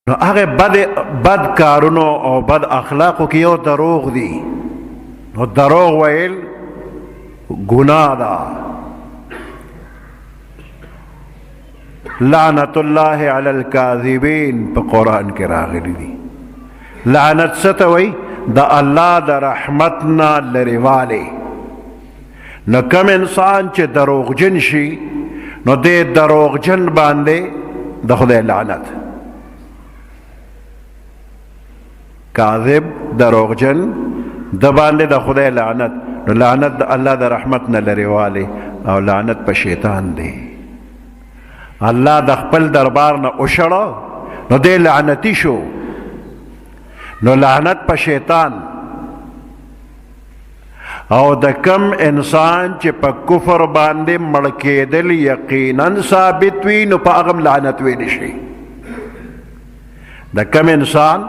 نو هغه بد کارونو او بد اخلاقو کې یو دروغ دی. نو دروغ ویل گناه ده. لعنت الله علی الکاذبین په قرآن کې راغلی دی. لعنت څه ته وایي؟ د الله د رحمت نه لرېوالی. نو کم انسان چې دروغجن شي نو دې دروغجن باندې د خدای لعنت. کاذب دروغجن د باندې د خدای لعنت. نو لعنت د الله د رحمت نه لرېوالی او لعنت په شیطان دی. الله د خپل دربار نه وشړه نو دی لعنتی شو. نو لعنت په شیطان. او د کم انسان چې په کفر باندې مړ کېدل یقینا ثابت وي نو په هغه لعنت ویلی شي. د کم انسان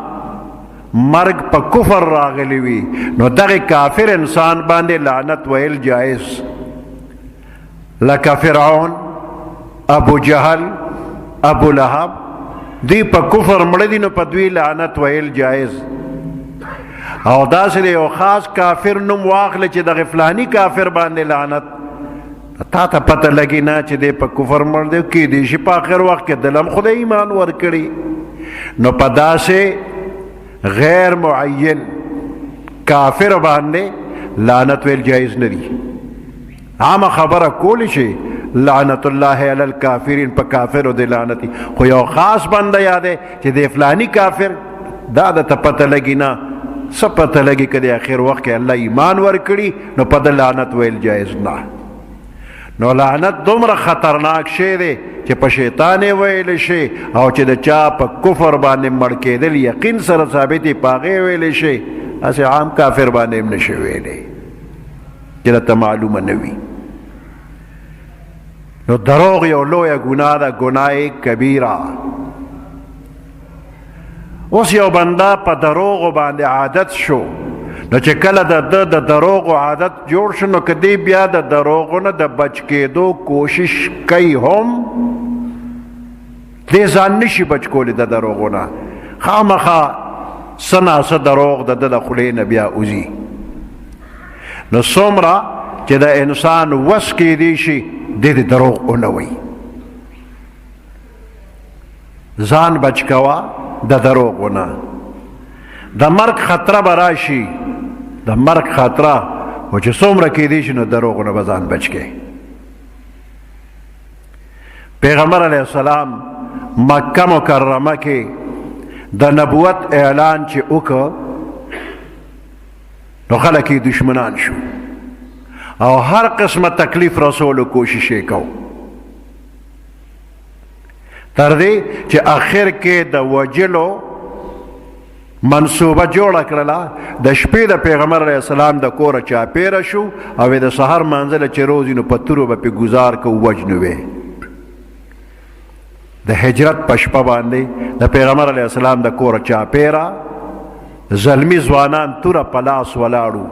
مرگ په کفر راغلی وي نو دغه کافر انسان باندې لعنت ویل جائز. لکه فرعون، ابو جهل، ابو لهب، دی په کفر مړه دي نو په دوی لعنت ویل جائز. او داسې د یو خاص کافر نوم واخله چې دغه فلاني کافر باندې لعنت، تا ته پته لګي نه چې دی په کفر مړ دی، کیدای شي په آخر وخت کې دلم خدای ایمان ورکړي. نو په داسې غیر معین کافر باندې لعنت ویل جایز نه دي. عامه خبره کولی شي لعنت الله علی الکافرین، په کافرو دی لعنتي، خو یو خاص بنده یاده چې دی فلانی کافر، دا د ته پته لګي نه. څه پته لګي که د آخر وخت کې الله ایمان ورکړي نو په د لعنت ویل جایز نه. نو لعنت دومره خطرناک شی دی چې په شیطان ویل شي او چې د چا په کفر باندې مړ کېدل یقین سره ثابت په هغې ویلی شي. هسې عام کافر باندې هم نشي ویلی چې درته معلومه نه وي. نو دروغ یو لویه ګناه ده، ګناه کبیره. اوس یو بنده په دروغو باندې عادت شو نو چې کله د دروغو عادت جوړ شو نو که دی بیا د دروغو نه د بچ کېدو کوشش کوي هم دی ځان نشي بچ کولی د دروغو نه. خامخا څه ناڅه دروغ د ده د خولې نه بیا وځي. نو څومره چې د انسان وس کېدی شي دی د دروغ ونه وایي. ځان بچ کوه د دروغو نه. د مرګ خطره به راشي، د مرګ خطره، خو چې څومره کېدی شي نو دروغو نه به ځان بچ کړي. پیغمبر علیه السلام مکه مکرمه کې د نبوت اعلان چې وکړ نو خلک یې دشمنان شو او هر قسمه تکلیف رسولو کوشش یې کو، تر دې چې آخر کې د وجلو منصوبه جوړه کړله. د شپې د پیغمبر علیه السلام د کوره چاپیره شو او د سحر منځله چې روزي نو په تورو به پې ګزار کو وجنو وی. د هجرت په شپه باندې د پیغمبر علیه السلام د کوره چاپیره زلمی ځوانان توره په لاس ولاړو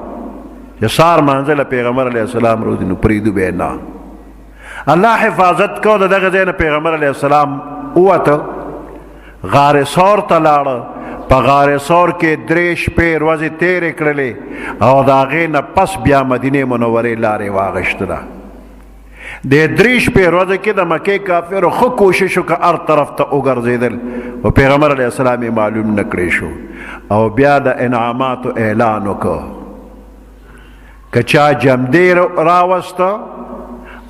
چې سهار منځله پیغمبر علیه السلام روزي نو پرېږدو به نه. الله حفاظت کو. د دغه ځای نه پیغمبر علیه السلام ووته، غار سور ته لاړه. په غار سور کې 3 شپې ورځې تېرې کړلې او د هغې نه پس بیا مدینې منورې لارې واغېشتله. د 3 شپې ورځې کې د مکې کافرو ښه کوشش وکړه هر طرف ته وګرځېدل او پیغمبر علیه السلام یې معلوم نه کړی شو او بیا د انعاماتو اعلان وکړ. که چا جمدې راوسته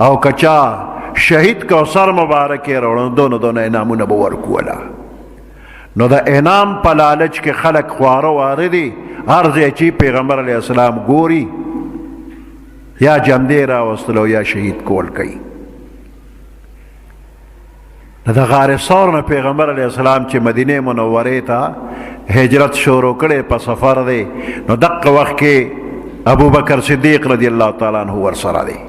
او که چا شهید کو سر مبارک یې راوړه دونه دونه انعامونه به ورکوله. نو د انعام په لالچ کې خلک خواره واره دي، هر ځای چې پیغمبر علیه السلام ګوري یا جمدې راوستلو یا شهید کول کوي. د غار ثور نه پیغمبر علیه السلام چې مدینې منورې ته هجرت شروع کړی په سفر دی نو دقه وخت کې ابوبکر صدیق رضی الله تعالی عنه ورسره دی.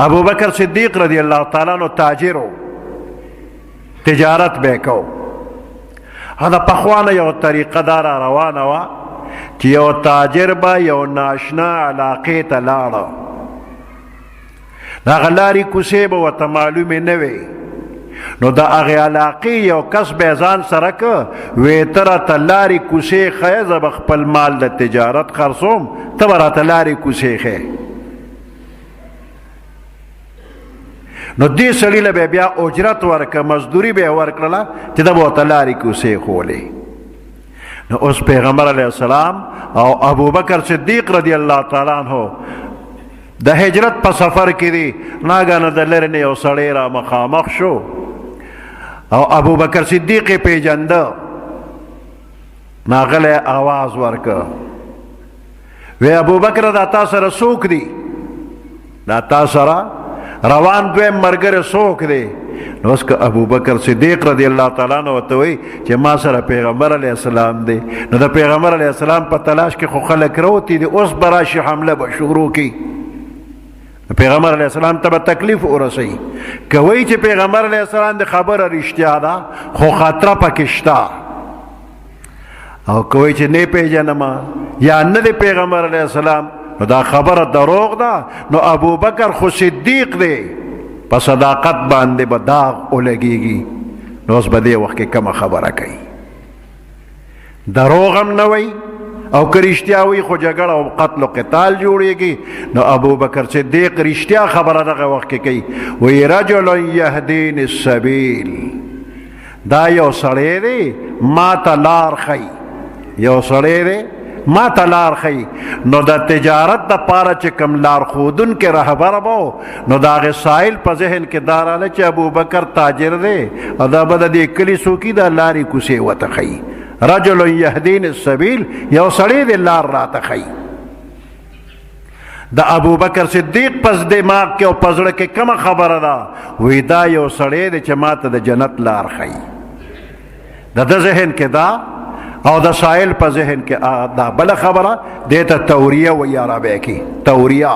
ابوبکر صدیق رضی الله تعالی عنه تاجر، تجارت به کو. دا پخوانه یو طریقه دار روانه وه چې یو تاجر به یو ناشنا علاقې ته لاړه، د هغه لارې کوڅې به ورته معلومې نه وې نو د هغې علاقې یو کس به ځان سره که وی ته راته لارې کوڅې ښیې زه به خپل مال د تجارت خرڅوم ته به راته لارې کوڅې ښیې نو دې سړي له به بیا اجرت ورکه مزدوري به یې ورکړله چې ده به ورته لارې کوڅې ښولې نو اوس پیغمبر علیه السلام او ابوبکر صدیق رضی الله تعالی عنہ د هجرت په سفر کې دی ناګانه د لرې نه یو سړی را مخامخ شو او ابوبکر صدیق یې پیژنده ناغلی آواز ورکه وی ابوبکر دا تا سره څوک دی دا تا سره روان دویم ملګری څوک دی نو اوس که ابوبکر صدیق رضی الله تعالی عنہ ورته وایي چې ما سره پیغمبر علیه السلام دی نو د پیغمبر علیه السلام په تلاش کې خو خلک راوتي دي اوس به راشي حمله به شروع کړي پیغمبر علیه السلام ته به تکلیف ورسوي که وایي چې پیغمبر علیه السلام د خبره رښتیا ده خو خطره پکې شته او که وایي چې نه پیژنم یا نه دی پیغمبر علیه السلام نو دا خبره دروغ ده نو ابوبکر خو صدیق دی په صداقت باندې به داغ ولګېږي نو اوس به دې وخت کې کومه خبره کوي دروغ هم نه وایي او که رښتیا وي خو جګړه او قتل و قتال جوړېږي نو ابوبکر صدیق رښتیا خبره دغه وخت کې کوي وایي رجل یهدین السبیل دا یو سړی دی ما ته لار ښیي یو سړی دی ما ته لار ښیي نو د تجارت دپاره چې کوم لارښودونکی رهبر به نو د هغې سایل په ذهن کې دا راغله چې ابوبکر تاجر دی او دا به د دې کلي څوکي دا لارې کوڅې ورته ښیي رجل یهدین السبیل یو سړی دی لار راته ښیي د ابوبکر صدیق پس دماغ کې او په زړه کې کومه خبره ده وی دا یو سړی دی چې ما ته د جنت لار ښیي د ده ذهن کې دا او د سائل په ذهن کې دا بله خبره دې ته توریه وایي عربی کې توریه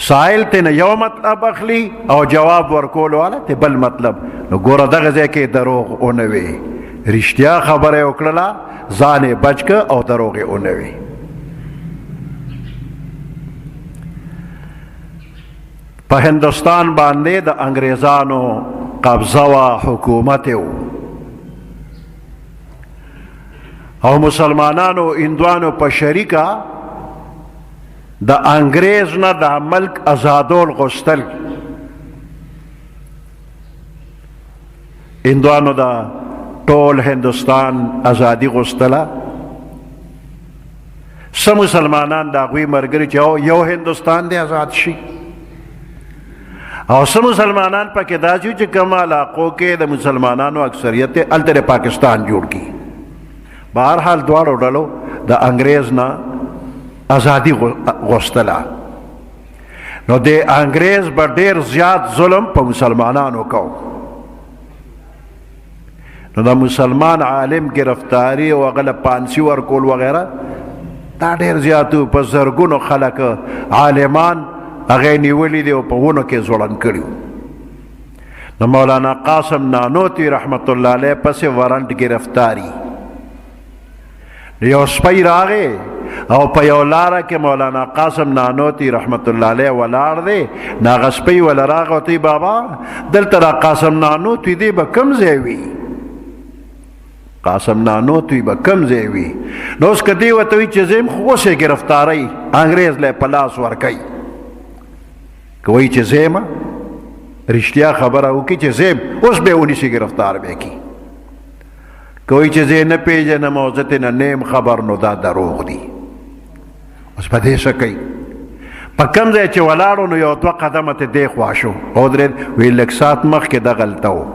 سائل ته نه یو مطلب اخلي او جواب ورکول والا ته بل مطلب نو ګوره دغه ځای کې دروغ ونه وي رښتیا خبره یې وکړله ځان یې بچ که او دروغ یې ونه وي په هندوستان باندې د انګریزانو قبضه وه حکومت یې او مسلمانانو هندوانو په شریکه د انګریز نه د ملک ازادول غوښتل هندوانو د ټول هندوستان ازادي غوښتله څه مسلمانان د هغوی ملګري چې یو هندوستان دی آزاد شي او څه مسلمانان پکې داسې چې کوم علاقو کې د مسلمانانو اکثریت دی هلته د پاکستان جوړ کړي بهرحال دواړو ډلو د انګریز نه ازادي غوښتله نو د انګریز به ډېر زیات ظلم په مسلمانانو کو نو د مسلمان عالم گرفتاری او هغه له پانسي ورکول وغیره دا ډېر زیات په زرګونو خلک عالمان هغې نیولي دي او په ونو کې ځوړند کړي نو مولانا قاسم نانوتي رحمت الله علیه پسې وارنټ گرفتاری یو سپی راغی او په یو لاره کې مولانا قاسم نانوتي رحمت الله علیه ولاړ دی نو هغه سپی وله راغی ورته بابا دلته دا قاسم نانوتي دی به کوم ځای وي قاسم نانوتي به کوم ځای وي نو اوس که دی ورته وي چې زه یم خو اوس یې ګرفتارۍ انګریز له په لاس ورکوي که وایي چې زه یم رښتیا خبره وکړي چې زه یم اوس به یې ونیسي ګرفتار به یې کړي کوئی چې زه نه پیژنم او زه ترې نه یم خبر نو دا دروغ دي اوس په دې څه کوي په کوم ځای چې ولاړو نو یو دوه قدمه ته دې خوا شو ودرېد وی لږ ساعت مخکې دغلته و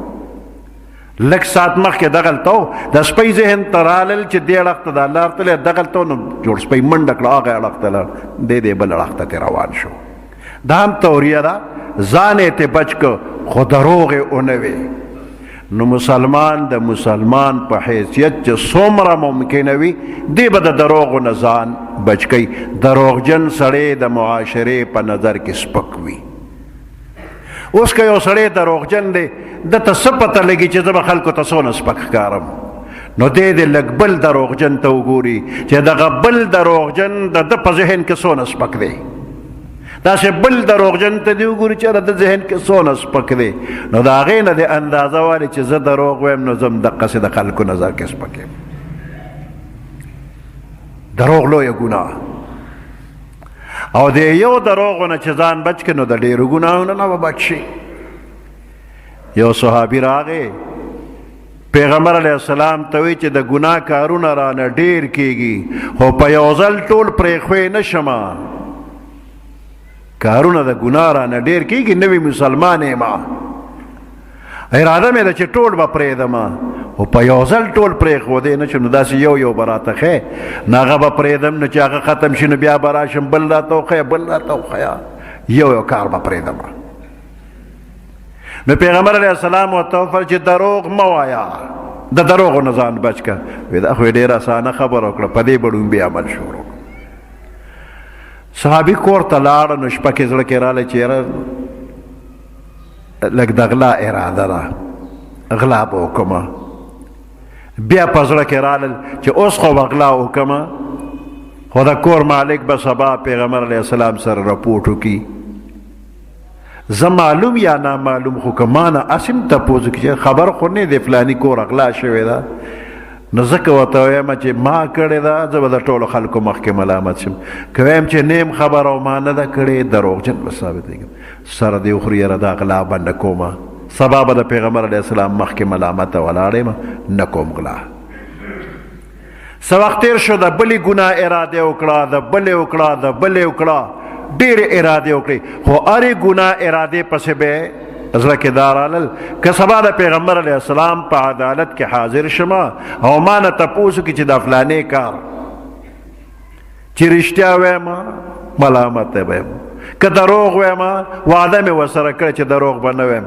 لږ ساعت مخکې دغلته و د سپی ذهن ته رالل چې دې اړخ ته دا لار تللی دغلته و نو جوړ سپی منډه کړه هغه اړخ ته لاړ دې بل اړخ ته روان شو دا هم توریه ده ځان یې ته بچ که خو دروغ یې ونه وی نو مسلمان د مسلمان په حیثیت چې څومره ممکنه وي دی به د دروغو نه ځان بچ کوي دروغجن سړی د معاشرې په نظر کې سپک وي اوس که یو سړی دروغجن دی دته څه پته لګي چې زه به خلکو ته څونه سپک ښکارم نو دی د لږ بل دروغجن ته وګوري چې دغه بل دروغجن د ده په ذهن کې څونه سپک دی داسې بل دروغجن ته دې وګوري چې د ذهن کې څونه سپک دی نو د هغې نه دې اندازه والي چې زه دروغ وایم نو زه هم دقسې د خلکو نظر کې سپک یم دروغ لویه ګناه او د یو دروغو نه چې ځان بچ کړي نو د ډېرو ګناهونو نه به بچ شي یو صحابي راغی پیغمبر علیه السلام ته وی چې د ګناه کارونه رانه ډېر کېږي خو په یو ځل ټول پرېښوی نه شمه کارونه د ګناه رانه ډېر کېږي نوی مسلمان یم اراده مې ده چې ټول به پرېږدمه خو په یو ځل ټول پرېښودی نه شم نو داسې یو به راته ښیې نو هغه به پرېږدم نو چې هغه ختم شي نو بیا به راشم بل راته وښیه بل راته وښیه یو کار به پرېږدمه نو پیغمبر علیه السلام ورته وفرمایل چې دروغ مه وایه د دروغو نه ځان بچ که وی دا خو یې ډېره اسانه خبره وکړه په دې به ړومبې عمل شروع صحابي کور ته لاړه نو شپه کې زړه کې راغلی چې یاره لږ د غلا اراده ده غلا به وکړمه بیا په زړه کې راغلل چې اوس خو به غلا وکړمه خو د کور مالک به سبا پیغمبر علیه السلام سره رپورټ وکړي زه معلوم یا نامعلوم خو که ما نه اسم تپوس وکړي خبر خو نه دی فلاني کور غلا شوې ده نو ځکه ورته وایم چې ما کړې ده زه به د ټولو خلکو مخکې ملامت شم که وایم چې نیم خبر او ما نه ده کړې دروغجن به ثابتېږم سره دې وخوري یاره دا غلا به نه کومه سبا به د پیغمبر علیه السلام مخکې ملامته ولاړ یم نه کوم غلا څه وخت تېر شو د بلې ګناه اراده وکړه د بلې وکړه د بلې وکړه ډېرې ارادې وکړې خو هرې ګناه ارادې پسې به زړه کې دا رالل که سبا د پیغمبر علیه السلام په عدالت کې حاضر شمه او ما نه تپوس وکړي چې د فلانې کار چې رښتیا وایم ملامته به یم که دروغ وایم وعده مې ورسره کړې چې دروغ به نه وایم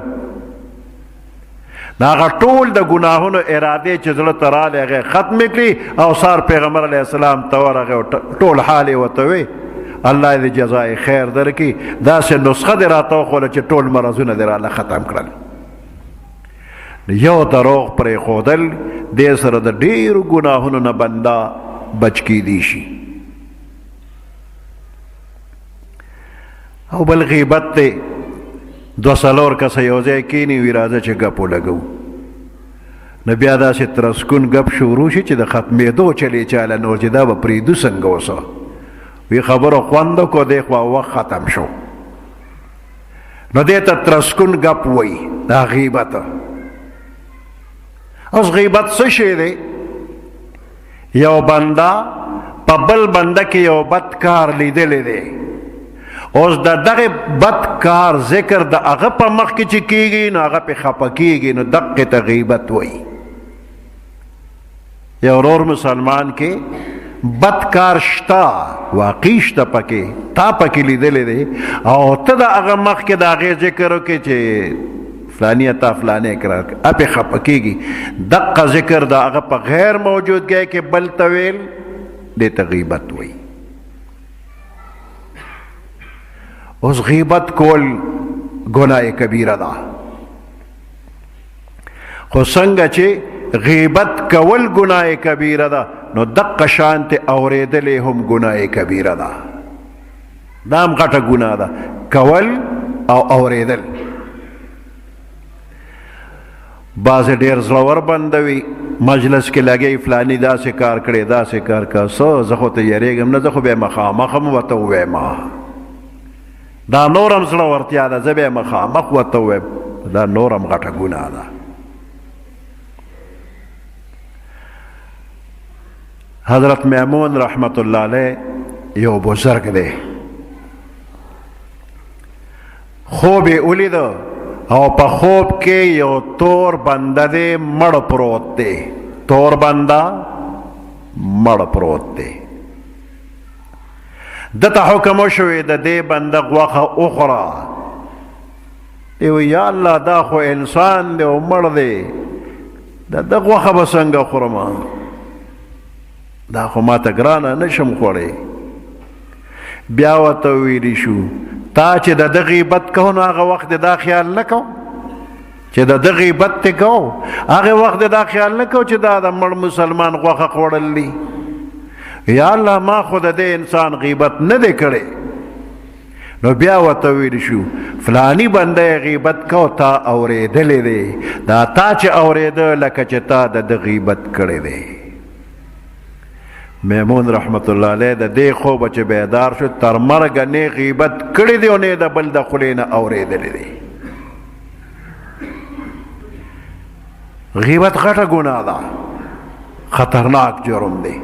د هغه ټول د ګناهونو ارادې چې زړه ته راغلې هغې ختمې کړي او سار پیغمبر علیه السلام ته ورغې ټول حال یې ورته وی الله دې جزای خیر درکړي داسې نسخه دې راته وښوله چې ټول مرضونه دې راله ختم کړل یو دروغ پرېښودل دې سره د ډېرو ګناهونو نه بنده بچ کیدی شي او بل غیبت دی دو څلور کسه یو ځای کښېني وي راځه چې ګپ ولګوو نو بیا داسې ترسکون ګپ شروع شي چې د ختمېدو چلې چاله نور چې دا به پرېږدو څنګه اوسه وی خبرو خوند کو دی خوا وخت ختم شو نو دې ته ترسکون ګپ وایي دا غیبت اوس غیبت څه شی دی یو بنده په بل بنده کې یو بد کار لیدلی دی اوس د دغه بد کار ذکر د هغه په مخ کې چې کېږي نو هغه پې خفه کېږي نو دقې ته غیبت وایي یو ورور مسلمان کې بد کار شته واقعي شته پکې تا پکې لیدلی دی او ته د هغه مخ کې د هغې ذکر وکړې چې فلانیه تا فلانې کړه اپې خفه کېږي دقه ذکر د هغه په غیر موجودګۍ کې بل ته ویل دې ته غیبت وایي اوس غیبت کول ګناه کبیره ده خو څنګه چې غیبت کول ګناه کبیره ده نو دقه شانتې اورېدلې هم ګناه کبیره ده دا هم غټه ګناه ده کول او اورېدل بعضې ډېر زړور بنده وي مجلس کې لګی فلاني داسې کار کړی داسې کار کا څه زه خو ته یېرېږم نه زه خو بیا مخامخ هم ورته ووایم دا نور هم زړورتیا ده زه بیا مخامخ ورته ووایم دا نور هم غټه ګناه ده حضرت میمون رحمت الله علیه یو بزرگ دی خوب یې ولیده او په خوب کې یو تور بنده دی مړ پروت دی تور بنده مړ پروت دی دته حکم وشوی د دې بنده غوښه وخوره دی وی یا الله دا خو انسان دی او مړ دی د ده غوښه به څنګه خورم دا خو ماته ګرانه نشم خوړی بیا ورته ویلی شو تا چې د ده غیبت کوو نو هغه وخت دا خیال نه کوو چې د ده غیبت ته کوو هغې وخت دا خیال نه کوو چې دا د مړ مسلمان غوښه خوړل دي یا الله ما خو د دې انسان غیبت نه دی کړی نو بیا ورته ویل شو فلانی بنده غیبت کو تا اورېدلی دی دا تا چې اورېده لکه چې تا د ده غیبت کړی دی. میمون رحمت الله علیه د دې خوبه چې بیدار شو تر مرګه نه غیبت کړی دی او نه د بل د خولې نه اورېدلی دی. غیبت غټه ګناه ده، خطرناک جرم دی.